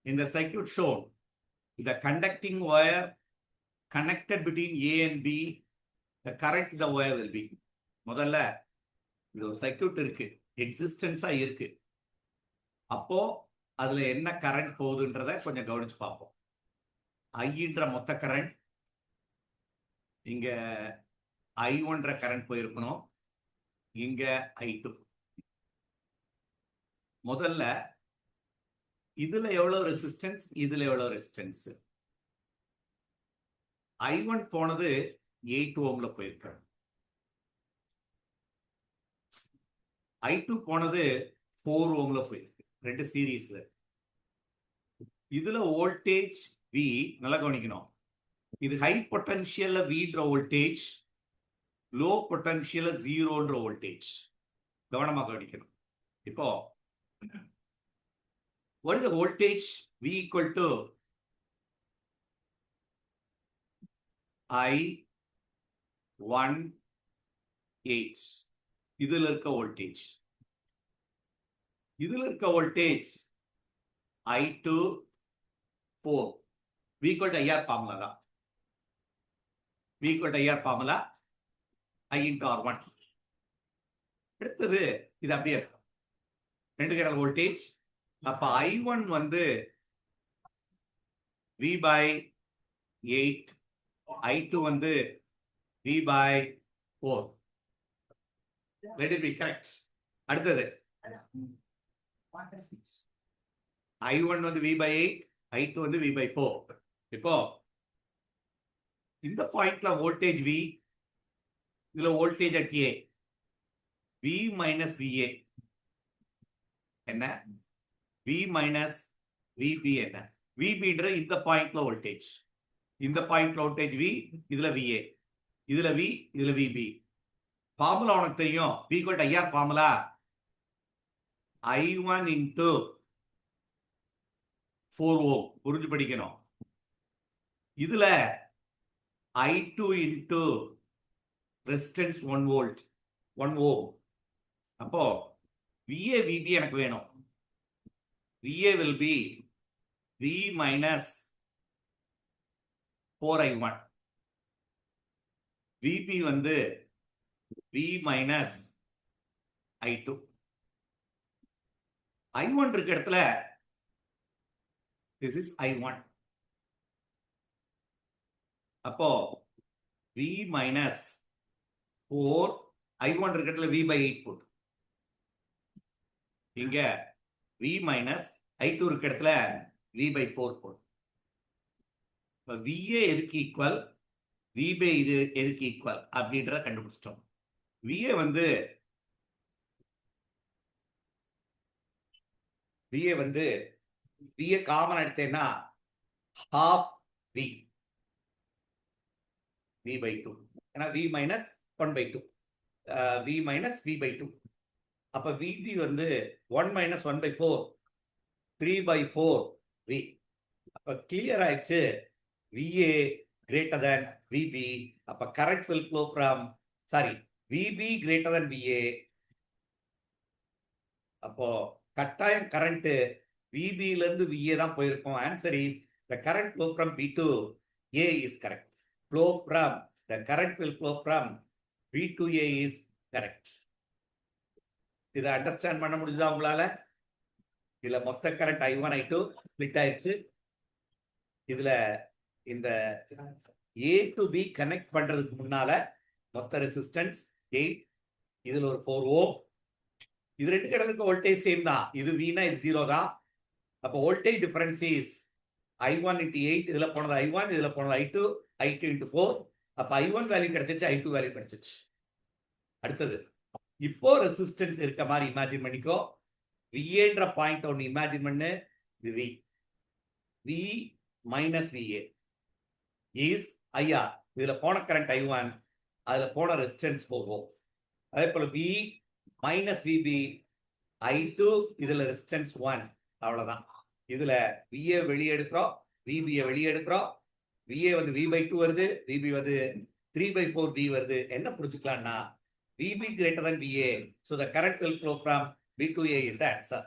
In the circuit shown, the conducting wire connected between A and B, the current the wire will be. முதல்ல இது ஒரு circuit இருக்கு, எக்ஸிஸ்டன்ஸா இருக்கு. அப்போ அதுல என்ன கரண்ட் போகுதுன்றத கொஞ்சம் கவனிச்சு பார்ப்போம். ஐன்ற மொத்த கரண்ட் இங்க I1 கரண்ட் போயிருக்கணும், இங்க I2. முதல்ல இதுல எவ்வளவு ரெசிஸ்டன்ஸ், இதுல எவ்வளவு ரெசிஸ்டன்ஸ். I1 போனது 8 ஓம்ல போயிருக்கு, I2 போனது 4 ஓம்ல போயிருக்கு, ரெண்டு சீரீஸ்ல. இதுல வோல்டேஜ் V நல்லா கவனிக்கணும். இது ஹை பொட்டன்ஷியல்ல Vன்ற வோல்டேஜ், லோ பொட்டன்ஷியல்ல 0ன்ற வோல்டேஜ். கவனமா கவனிக்கணும். இப்போ what is the voltage V equal to I18. இதுல இருக்க வோல்டேஜ், இதுல இருக்க voltage I24. V equal to IR formula தான். V equal to IR formula I into R1. அடுத்தது இது அப்படியே இருக்கும், ரெண்டு கேடல் வோல்டேஜ். அப்ப I1 வந்து V by 8, I2 வந்து V by 4. Let it be correct. அடுத்தது I1 வந்து V by 8, I2 வந்து V by 4. இப்போ இந்த பாயிண்ட்ல வோல்டேஜ் V, இதுல voltage at A, V minus VA என்ன, V minus VB என்ன. VBன்ற இந்த பாயிண்ட்ல வோல்டேஜ், இந்த பாயிண்ட்ல வோல்டேஜ் V, இதுல VA, இதுல V, இதுல VB. ஃபார்முலா உனக்கு தெரியும். V equal to IR formula I1 into 4 ஓம். புரிஞ்சு படிக்கணும். இதுல I2 into ரெசிஸ்டன்ஸ் 1 வோல்ட், 1 ஓம். அப்போ VA VB எனக்கு வேணும். VA will be V minus 4I1. VB வந்து V minus I2. I1 இருக்க இடத்துல this is I1. அப்போ V minus 4, I1 இருக்க இடத்துல V by 8 போட்டு, இங்க V minus I2 இருக்க இடத்துல V by 4 போட்டு. VA எதுக்கு ஈக்குவல், VB இது எதுக்கு ஈக்குவல் அப்படின்றத கண்டுபிடிச்சிட்டோம். VA வந்து VA காமன் எடுத்தேன்னா half V by 2. ஏன்னா V minus 1 by 2, V minus V by 2. அப்ப VB வந்து 1 minus 1 by 4, 3 by 4 V. அப்ப கிளியர் ஆயிடுச்சு, VA greater than VB. அப்ப current will flow from, VB greater than VA. அப்போ கட்டாயம் கரண்ட் VB ல இருந்து VA தான் போயிருக்கும். Answer is the current flow from B to A is correct. Flow from, the current will flow from B to A is correct. இதை understand பண்ண முடியுதா உங்களால? இதுல மொத்த கரண்ட் I1 I2 ஸ்பிளிட் ஆயிடுச்சு. இதுல இந்த A to B கனெக்ட் பண்றதுக்கு முன்னால மொத்த ரெசிஸ்டன்ஸ் 8, இதுல ஒரு 4 ஓம். இது ரெண்டு கடலுக்கு வோல்டேஜ் சேம் தான். இது V னா இது 0 தான். அப்போ voltage difference is I1 into 8. இதுல போனது I1, இதுல போனது I2, I2 into 4. அப்ப I1 வேல்யூ கிடைச்சிச்சு, I2 வேல்யூ கிடைச்சிச்சு. அடுத்தது இப்போ ரெசிஸ்டன்ஸ் இருக்க மாதிரி இமேஜின் பண்ணிக்கோ. VAன்ற பாயிண்ட் ஒன்னு இமேஜின் பண்ணு. இது V. V minus VA is IR. இதுல போன கரண்ட் I1, அதுல போன ரெசிஸ்டன்ஸ் 4 ஓம். அதே போல V minus VB, I2, இதுல ரெசிஸ்டன்ஸ் 1. அவ்வளவுதான். இதுல VA வெளியே எடுக்கிறோம், VB வெளியே எடுக்கிறோம். VA வந்து V by 2 வருது, VB வந்து 3 by 4 V வருது. என்ன புரிஞ்சுக்கலாம்னா VB greater than VA, so the current will flow from B to A is the answer.